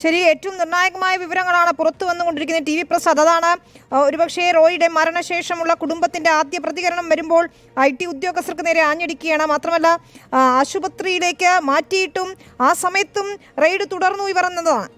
ശരി, ഏറ്റവും നിർണായകമായ വിവരങ്ങളാണ് പുറത്തു വന്നുകൊണ്ടിരിക്കുന്നത്. ടി വി പ്രസാദ്, അതാണ് ഒരുപക്ഷെ റോയിയുടെ മരണശേഷമുള്ള കുടുംബത്തിന്റെ ആദ്യ പ്രതികരണം വരുമ്പോൾ IT ഉദ്യോഗസ്ഥർക്ക് നേരെ ആഞ്ഞടിക്കുകയാണ്. മാത്രമല്ല ആശുപത്രിയിലേക്ക് മാറ്റിയിട്ടും ആ സമയത്തും റെയ്ഡ് തുടർന്നു ഇവർ എന്നതാണ്.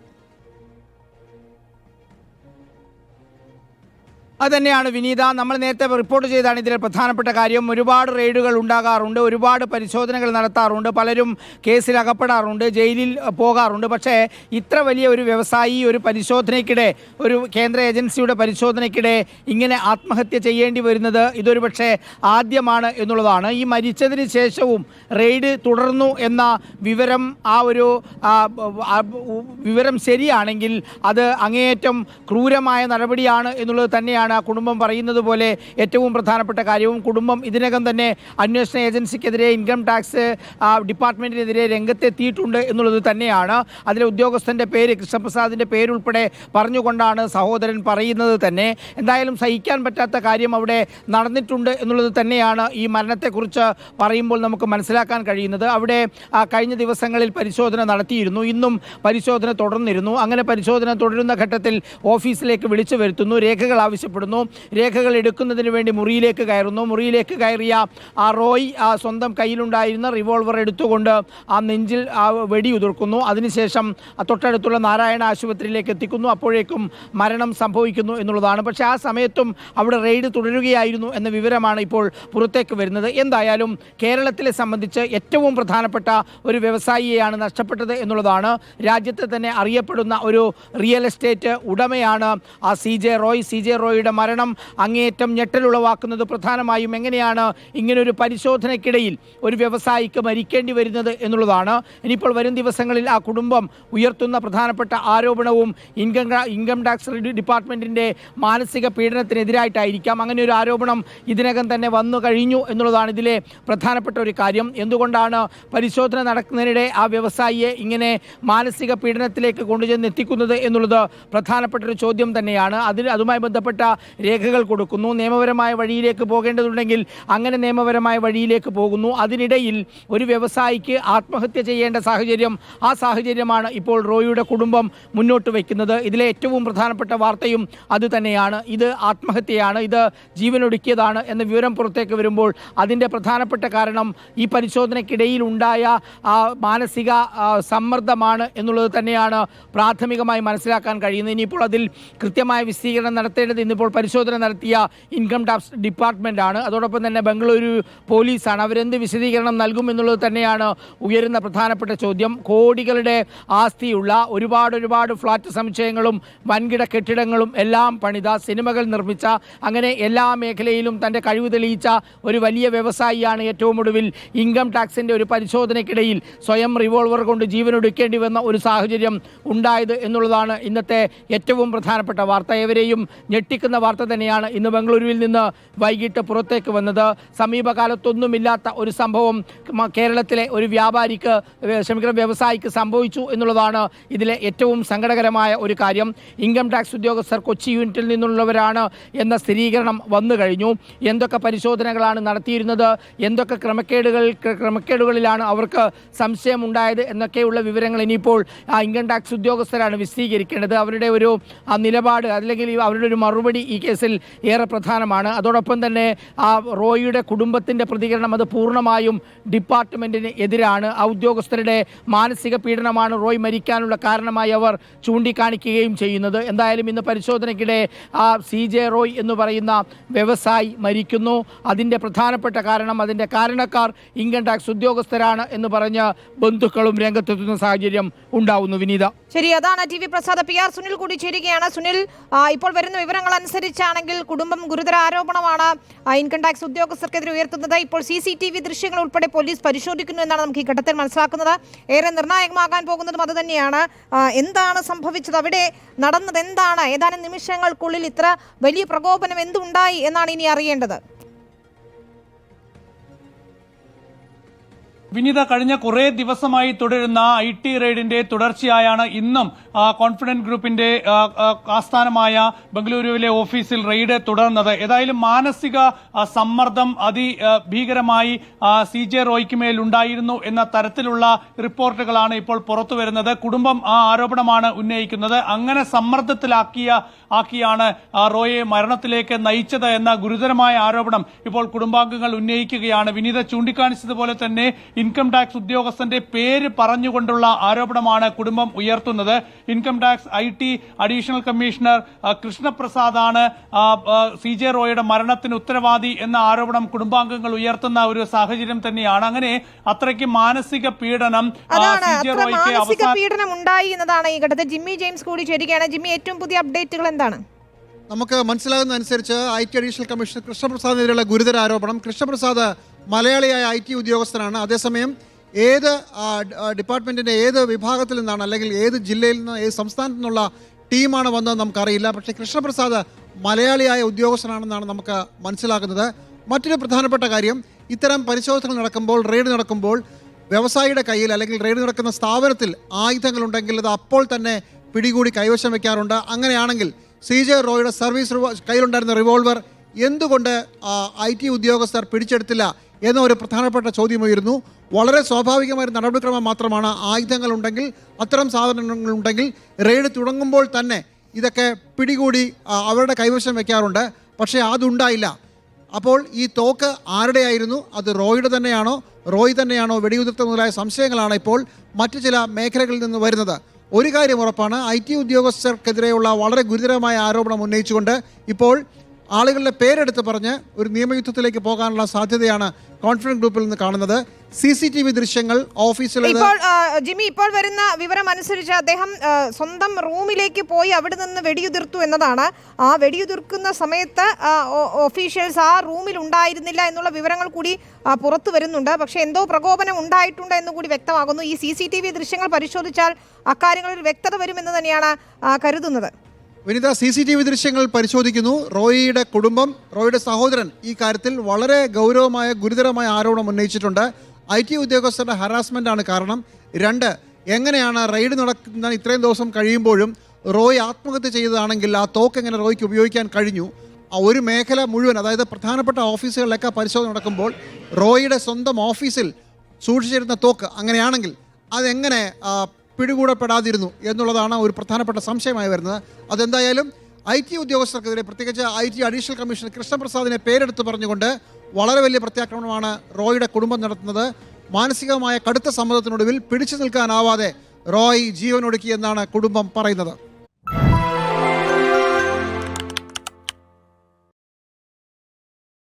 അതുതന്നെയാണ് വിനീത, നമ്മൾ നേരത്തെ റിപ്പോർട്ട് ചെയ്താണ് ഇതിലെ പ്രധാനപ്പെട്ട കാര്യം. ഒരുപാട് റെയ്ഡുകൾ ഉണ്ടാകാറുണ്ട്, ഒരുപാട് പരിശോധനകൾ നടത്താറുണ്ട്, പലരും കേസിൽ അകപ്പെടാറുണ്ട്, ജയിലിൽ പോകാറുണ്ട്. പക്ഷേ ഇത്ര വലിയ ഒരു വ്യവസായി ഒരു പരിശോധനയ്ക്കിടെ, ഒരു കേന്ദ്ര ഏജൻസിയുടെ പരിശോധനയ്ക്കിടെ ഇങ്ങനെ ആത്മഹത്യ ചെയ്യേണ്ടി വരുന്നത് ഇതൊരു പക്ഷേ ആദ്യമാണ് എന്നുള്ളതാണ്. ഈ മരിച്ചതിന് ശേഷവും റെയ്ഡ് തുടർന്നു എന്ന വിവരം, വിവരം ശരിയാണെങ്കിൽ അത് അങ്ങേയറ്റം ക്രൂരമായ നടപടിയാണ് എന്നുള്ളത് തന്നെയാണ് ആ കുടുംബം പറയുന്നത് പോലെ ഏറ്റവും പ്രധാനപ്പെട്ട കാര്യവും. കുടുംബം ഇതിനകം തന്നെ അന്വേഷണ ഏജൻസിക്കെതിരെ, ഇൻകം ടാക്സ് ഡിപ്പാർട്ട്മെൻറ്റിനെതിരെ രംഗത്തെത്തിയിട്ടുണ്ട് എന്നുള്ളത് തന്നെയാണ്. അതിലെ ഉദ്യോഗസ്ഥൻ്റെ പേര്, കൃഷ്ണപ്രസാദിൻ്റെ പേരുൾപ്പെടെ പറഞ്ഞുകൊണ്ടാണ് സഹോദരൻ പറയുന്നത് തന്നെ. എന്തായാലും സഹിക്കാൻ പറ്റാത്ത കാര്യം അവിടെ നടന്നിട്ടുണ്ട് എന്നുള്ളത് തന്നെയാണ് ഈ മരണത്തെക്കുറിച്ച് പറയുമ്പോൾ നമുക്ക് മനസ്സിലാക്കാൻ കഴിയുന്നത്. അവിടെ കഴിഞ്ഞ ദിവസങ്ങളിൽ പരിശോധന നടത്തിയിരുന്നു, ഇന്നും പരിശോധന തുടർന്നിരുന്നു. അങ്ങനെ പരിശോധന തുടരുന്ന ഘട്ടത്തിൽ ഓഫീസിലേക്ക് വിളിച്ചു വരുത്തുന്നു, രേഖകൾ ആവശ്യപ്പെടുന്നു. രേഖകൾ എടുക്കുന്നതിന് വേണ്ടി മുറിയിലേക്ക് കയറുന്നു. മുറിയിലേക്ക് കയറിയ ആ റോയ് സ്വന്തം കയ്യിലുണ്ടായിരുന്ന റിവോൾവർ എടുത്തുകൊണ്ട് ആ നെഞ്ചിൽ വെടിയുതിർക്കുന്നു. അതിനുശേഷം തൊട്ടടുത്തുള്ള നാരായണ ആശുപത്രിയിലേക്ക് എത്തിക്കുന്നു. അപ്പോഴേക്കും മരണം സംഭവിക്കുന്നു എന്നുള്ളതാണ്. പക്ഷേ ആ സമയത്തും അവിടെ റെയ്ഡ് തുടരുകയായിരുന്നു എന്ന വിവരമാണ് ഇപ്പോൾ പുറത്തേക്ക് വരുന്നത്. എന്തായാലും കേരളത്തിലെ സംബന്ധിച്ച് ഏറ്റവും പ്രധാനപ്പെട്ട ഒരു വ്യവസായിയെയാണ് നഷ്ടപ്പെട്ടത് എന്നുള്ളതാണ്. രാജ്യത്തെ തന്നെ അറിയപ്പെടുന്ന ഒരു റിയൽ എസ്റ്റേറ്റ് ഉടമയാണ് ആ CJ റോയ്. CJ റോയിയുടെ മരണം അങ്ങേയറ്റം ഞെട്ടലുളവാക്കുന്നത് പ്രധാനമായും എങ്ങനെയാണ് ഇങ്ങനൊരു പരിശോധനയ്ക്കിടയിൽ ഒരു വ്യവസായിക്ക് മരിക്കേണ്ടി വരുന്നത് എന്നുള്ളതാണ്. ഇനിയിപ്പോൾ വരും ദിവസങ്ങളിൽ ആ കുടുംബം ഉയർത്തുന്ന പ്രധാനപ്പെട്ട ആരോപണവും ഇൻകം ടാക്സ് ഡിപ്പാർട്ട്മെൻറ്റിൻ്റെ മാനസിക പീഡനത്തിനെതിരായിട്ടായിരിക്കാം. അങ്ങനെ ഒരു ആരോപണം ഇതിനകം തന്നെ വന്നു കഴിഞ്ഞു എന്നുള്ളതാണ് ഇതിലെ പ്രധാനപ്പെട്ട ഒരു കാര്യം. എന്തുകൊണ്ടാണ് പരിശോധന നടക്കുന്നതിനിടെ ആ വ്യവസായിയെ ഇങ്ങനെ മാനസിക പീഡനത്തിലേക്ക് കൊണ്ടുചെന്ന് എത്തിക്കുന്നത് എന്നുള്ളത് പ്രധാനപ്പെട്ട ഒരു ചോദ്യം തന്നെയാണ്. അതുമായി ബന്ധപ്പെട്ട രേഖകൾ കൊടുക്കുന്നു. നിയമപരമായ വഴിയിലേക്ക് പോകേണ്ടതുണ്ടെങ്കിൽ അങ്ങനെ നിയമപരമായ വഴിയിലേക്ക് പോകുന്നു. അതിനിടയിൽ ഒരു വ്യവസായിക്ക് ആത്മഹത്യ ചെയ്യേണ്ട സാഹചര്യം, ആ സാഹചര്യമാണ് ഇപ്പോൾ റോയിയുടെ കുടുംബം മുന്നോട്ട് വയ്ക്കുന്നത്. ഇതിലെ ഏറ്റവും പ്രധാനപ്പെട്ട വാർത്തയും അത് തന്നെയാണ്. ഇത് ആത്മഹത്യയാണ്, ഇത് ജീവനൊടുക്കിയതാണ് എന്ന വിവരം പുറത്തേക്ക് വരുമ്പോൾ അതിൻ്റെ പ്രധാനപ്പെട്ട കാരണം ഈ പരിശോധനയ്ക്കിടയിൽ ഉണ്ടായ മാനസിക സമ്മർദ്ദമാണ് എന്നുള്ളത് തന്നെയാണ് പ്രാഥമികമായി മനസ്സിലാക്കാൻ കഴിയുന്നത്. ഇനിയിപ്പോൾ അതിൽ കൃത്യമായ വിശദീകരണം നടത്തേണ്ടത് ഇന്നിപ്പോൾ പരിശോധന നടത്തിയ ഇൻകം ടാക്സ് ഡിപ്പാർട്ട്മെൻറ്റാണ്. അതോടൊപ്പം തന്നെ ബംഗളൂരു പോലീസാണ്. അവരെന്ത് വിശദീകരണം നൽകും എന്നുള്ളത് തന്നെയാണ് ഉയരുന്ന പ്രധാനപ്പെട്ട ചോദ്യം. കോടികളുടെ ആസ്തിയുള്ള ഒരുപാട് ഫ്ലാറ്റ് സമുച്ചയങ്ങളും വൻകിട കെട്ടിടങ്ങളും എല്ലാം പണിത, സിനിമകൾ നിർമ്മിച്ച, അങ്ങനെ എല്ലാ മേഖലയിലും തൻ്റെ കഴിവ് തെളിയിച്ച ഒരു വലിയ വ്യവസായിയാണ് ഏറ്റവും ഒടുവിൽ ഇൻകം ടാക്സിൻ്റെ ഒരു പരിശോധനയ്ക്കിടയിൽ സ്വയം റിവോൾവർ കൊണ്ട് ജീവനൊടുക്കേണ്ടി വന്ന ഒരു സാഹചര്യം ഉണ്ടായത് എന്നുള്ളതാണ് ഇന്നത്തെ ഏറ്റവും പ്രധാനപ്പെട്ട വാർത്ത. ഏവരെയും ഞെട്ടിക്കുന്ന വാർത്ത തന്നെയാണ് ഇന്ന് ബംഗളൂരുവിൽ നിന്ന് വൈകിട്ട് പുറത്തേക്ക് വന്നത്. സമീപകാലത്തൊന്നുമില്ലാത്ത ഒരു സംഭവം കേരളത്തിലെ ഒരു വ്യവസായിക്ക് സംഭവിച്ചു എന്നുള്ളതാണ് ഇതിലെ ഏറ്റവും സങ്കടകരമായ ഒരു കാര്യം. ഇൻകം ടാക്സ് ഉദ്യോഗസ്ഥർ കൊച്ചി യൂണിറ്റിൽ നിന്നുള്ളവരാണ് എന്ന സ്ഥിരീകരണം വന്നു കഴിഞ്ഞു. എന്തൊക്കെ പരിശോധനകളാണ് നടത്തിയിരുന്നത്, എന്തൊക്കെ ക്രമക്കേടുകളിലാണ് അവർക്ക് സംശയമുണ്ടായത് എന്നൊക്കെയുള്ള വിവരങ്ങൾ ഇനിയിപ്പോൾ ഇൻകം ടാക്സ് ഉദ്യോഗസ്ഥരാണ് വിശദീകരിക്കേണ്ടത്. അവരുടെ ഒരു നിലപാട്, അല്ലെങ്കിൽ അവരുടെ ഒരു മറുപടി ഈ കേസിൽ ഏറെ പ്രധാനമാണ്. അതോടൊപ്പം തന്നെ ആ റോയിയുടെ കുടുംബത്തിൻ്റെ പ്രതികരണം അത് പൂർണ്ണമായും ഡിപ്പാർട്ട്മെൻറ്റിന് എതിരാണ്. ആ ഉദ്യോഗസ്ഥരുടെ മാനസിക പീഡനമാണ് റോയ് മരിക്കാനുള്ള കാരണമായി അവർ ചൂണ്ടിക്കാണിക്കുകയും ചെയ്യുന്നത്. എന്തായാലും ഇന്ന് പരിശോധനയ്ക്കിടെ ആ CJ റോയ് എന്ന് പറയുന്ന വ്യവസായി മരിക്കുന്നു. അതിൻ്റെ പ്രധാനപ്പെട്ട കാരണം, അതിൻ്റെ കാരണക്കാർ ഇൻകം ടാക്സ് ഉദ്യോഗസ്ഥരാണ് എന്ന് പറഞ്ഞ് ബന്ധുക്കളും രംഗത്തെത്തുന്ന സാഹചര്യം ഉണ്ടാവുന്നു. വിനീത, ശരി, അതാണ് TV പ്രസാദ്. PR സുനിൽ കൂടി ചേരുകയാണ്. സുനിൽ, ഇപ്പോൾ വരുന്ന വിവരങ്ങൾ അനുസരിച്ചാണെങ്കിൽ കുടുംബം ഗുരുതര ആരോപണമാണ് ഇൻകം ടാക്സ് ഉദ്യോഗസ്ഥർക്കെതിരെ ഉയർത്തുന്നത്. ഇപ്പോൾ CCTV ദൃശ്യങ്ങൾ ഉൾപ്പെടെ പോലീസ് പരിശോധിക്കുന്നു എന്നാണ് നമുക്ക് ഈ ഘട്ടത്തിൽ മനസ്സിലാക്കുന്നത്. ഏറെ നിർണായകമാകാൻ പോകുന്നതും അത് തന്നെയാണ്. എന്താണ് സംഭവിച്ചത്, അവിടെ നടന്നത് എന്താണ്, ഏതാനും നിമിഷങ്ങൾക്കുള്ളിൽ ഇത്ര വലിയ പ്രകോപനം എന്തുണ്ടായി എന്നാണ് ഇനി അറിയേണ്ടത്. വിനീത, കഴിഞ്ഞ കുറേ ദിവസമായി തുടരുന്ന IT റെയ്ഡിന്റെ തുടർച്ചയായാണ് ഇന്നും കോൺഫിഡന്റ് ഗ്രൂപ്പിന്റെ ആസ്ഥാനമായ ബംഗളൂരുവിലെ ഓഫീസിൽ റെയ്ഡ് തുടർന്നത്. ഏതായാലും മാനസിക സമ്മർദ്ദം അതിഭീകരമായി CJ റോയ്ക്ക് മേൽ ഉണ്ടായിരുന്നു എന്ന തരത്തിലുള്ള റിപ്പോർട്ടുകളാണ് ഇപ്പോൾ പുറത്തു വരുന്നത്. കുടുംബം ആ ആരോപണമാണ് ഉന്നയിക്കുന്നത്. അങ്ങനെ സമ്മർദ്ദത്തിലാക്കിയാണ് റോയെ മരണത്തിലേക്ക് നയിച്ചത് എന്ന ഗുരുതരമായ ആരോപണം ഇപ്പോൾ കുടുംബാംഗങ്ങൾ ഉന്നയിക്കുകയാണ്. വിനീത ചൂണ്ടിക്കാണിച്ചതുപോലെ തന്നെ ഇൻകം ടാക്സ് ഉദ്യോഗസ്ഥന്റെ പേര് പറഞ്ഞുകൊണ്ടുള്ള ആരോപണമാണ് കുടുംബം ഉയർത്തുന്നത്. Income tax IT additional commissioner കൃഷ്ണപ്രസാദാണ് CJ റോയുടെ മരണത്തിന് ഉത്തരവാദി എന്ന ആരോപണം കുടുംബാംഗങ്ങൾ ഉയർത്തുന്ന ഒരു സാഹചര്യം തന്നെയാണ്. അങ്ങനെ അത്രയ്ക്ക് മാനസിക പീഡനം ഉണ്ടായി എന്നതാണ് ഈ ഘട്ടത്തിൽ. ജിമ്മി ജെയിംസ് കൂടി ചേരുകയാണ്. ജിമ്മി, ഏറ്റവും പുതിയ അപ്ഡേറ്റുകൾ എന്താണ്? നമുക്ക് മനസ്സിലാകുന്ന അനുസരിച്ച് IT അഡീഷണൽ കമ്മീഷണർ കൃഷ്ണപ്രസാദിനെതിരെയുള്ള ഗുരുതര ആരോപണം. കൃഷ്ണപ്രസാദ് മലയാളിയായ IT ഉദ്യോഗസ്ഥനാണ്. അതേസമയം ഏത് ഡിപ്പാർട്ട്മെൻറ്റിൻ്റെ ഏത് വിഭാഗത്തിൽ നിന്നാണ്, അല്ലെങ്കിൽ ഏത് ജില്ലയിൽ നിന്ന്, ഏത് സംസ്ഥാനത്തു നിന്നുള്ള ടീമാണ് വന്നതെന്ന് നമുക്കറിയില്ല. പക്ഷേ കൃഷ്ണപ്രസാദ് മലയാളിയായ ഉദ്യോഗസ്ഥനാണെന്നാണ് നമുക്ക് മനസ്സിലാക്കുന്നത്. മറ്റൊരു പ്രധാനപ്പെട്ട കാര്യം, ഇത്തരം പരിശോധനകൾ നടക്കുമ്പോൾ, റെയ്ഡ് നടക്കുമ്പോൾ വ്യവസായിയുടെ കയ്യിൽ അല്ലെങ്കിൽ റെയ്ഡ് നടക്കുന്ന സ്ഥാപനത്തിൽ ആയുധങ്ങളുണ്ടെങ്കിൽ അത് അപ്പോൾ തന്നെ പിടികൂടി കൈവശം വയ്ക്കാറുണ്ട്. അങ്ങനെയാണെങ്കിൽ CJ റോയുടെ സർവീസ് കയ്യിലുണ്ടായിരുന്ന റിവോൾവർ എന്തുകൊണ്ട് IT ഉദ്യോഗസ്ഥർ പിടിച്ചെടുത്തില്ല എന്ന ഒരു പ്രധാനപ്പെട്ട ചോദ്യമുയരുന്നു. വളരെ സ്വാഭാവികമായ നടപടിക്രമം മാത്രമാണ്. ആയുധങ്ങളുണ്ടെങ്കിൽ, അത്തരം സാധനങ്ങളുണ്ടെങ്കിൽ റെയ്ഡ് തുടങ്ങുമ്പോൾ തന്നെ ഇതൊക്കെ പിടികൂടി അവരുടെ കൈവശം വയ്ക്കാറുണ്ട്. പക്ഷേ അതുണ്ടായില്ല. അപ്പോൾ ഈ തോക്ക് ആരുടെയായിരുന്നു? അത് റോയുടെ തന്നെയാണോ, റോയ് തന്നെയാണോ വെടിയുതിർത്ത മുതലായ സംശയങ്ങളാണ് ഇപ്പോൾ മറ്റു ചില മേഖലകളിൽ നിന്ന് വരുന്നത്. ഒരു കാര്യം ഉറപ്പാണ്, IT ഉദ്യോഗസ്ഥർക്കെതിരെയുള്ള വളരെ ഗുരുതരമായ ആരോപണം ഉന്നയിച്ചുകൊണ്ട് ഇപ്പോൾ ആളുകളുടെ പേരെടുത്ത് പറഞ്ഞ് ഒരു നിയമയുദ്ധത്തിലേക്ക് പോകാനുള്ള സാധ്യതയാണ് കോൺഫിഡന്റ് ഗ്രൂപ്പിൽ നിന്ന് കാണുന്നത്. CCTV ദൃശ്യങ്ങൾ ഓഫീസിൽ ജിമ്മി, ഇപ്പോൾ വരുന്ന വിവരം അനുസരിച്ച് അദ്ദേഹം സ്വന്തം റൂമിലേക്ക് പോയി അവിടെ നിന്ന് വെടിയുതിർത്തു എന്നതാണ്. ആ വെടിയുതിർക്കുന്ന സമയത്ത് ഒഫീഷ്യൽസ് ആ റൂമിൽ ഉണ്ടായിരുന്നില്ല എന്നുള്ള വിവരങ്ങൾ കൂടി പുറത്തു വരുന്നുണ്ട്. പക്ഷേ എന്തോ പ്രകോപനം ഉണ്ടായിട്ടുണ്ട് എന്ന് കൂടി വ്യക്തമാകുന്നു. ഈ CCTV ദൃശ്യങ്ങൾ പരിശോധിച്ചാൽ അക്കാര്യങ്ങളിൽ വ്യക്തത വരുമെന്ന് തന്നെയാണ് കരുതുന്നത്. വിനിത, CCTV ദൃശ്യങ്ങൾ പരിശോധിക്കുന്നു. റോയിയുടെ കുടുംബം, റോയിയുടെ സഹോദരൻ ഈ കാര്യത്തിൽ വളരെ ഗൗരവമായ ഗുരുതരമായ ആരോപണം ഉന്നയിച്ചിട്ടുണ്ട്. IT ഉദ്യോഗസ്ഥരുടെ ഹറാസ്മെൻ്റ് ആണ് കാരണം. 2, എങ്ങനെയാണ് റെയ്ഡ് നടക്കുന്ന ഇത്രയും ദിവസം കഴിയുമ്പോഴും റോയ് ആത്മഹത്യ ചെയ്തതാണെങ്കിൽ ആ തോക്ക് എങ്ങനെ റോയ്ക്ക് ഉപയോഗിക്കാൻ കഴിഞ്ഞു? ആ ഒരു മേഖല മുഴുവൻ, അതായത് പ്രധാനപ്പെട്ട ഓഫീസുകളിലൊക്കെ പരിശോധന നടക്കുമ്പോൾ റോയിയുടെ സ്വന്തം ഓഫീസിൽ സൂക്ഷിച്ചിരുന്ന തോക്ക് അങ്ങനെയാണെങ്കിൽ അതെങ്ങനെ പിടികൂടപ്പെടാതിരുന്നു എന്നുള്ളതാണ് ഒരു പ്രധാനപ്പെട്ട സംശയമായി വരുന്നത്. അതെന്തായാലും IT ഉദ്യോഗസ്ഥർക്കെതിരെ, പ്രത്യേകിച്ച് IT അഡീഷണൽ കമ്മീഷണർ കൃഷ്ണപ്രസാദിനെ പേരെടുത്ത് പറഞ്ഞുകൊണ്ട് വളരെ വലിയ പ്രത്യാക്രമണമാണ് റോയുടെ കുടുംബം നടത്തുന്നത്. മാനസികമായ കടുത്ത സമ്മർദ്ദത്തിനൊടുവിൽ പിടിച്ചു നിൽക്കാനാവാതെ റോയ് ജീവനൊടുക്കിയെന്നാണ് കുടുംബം പറയുന്നത്.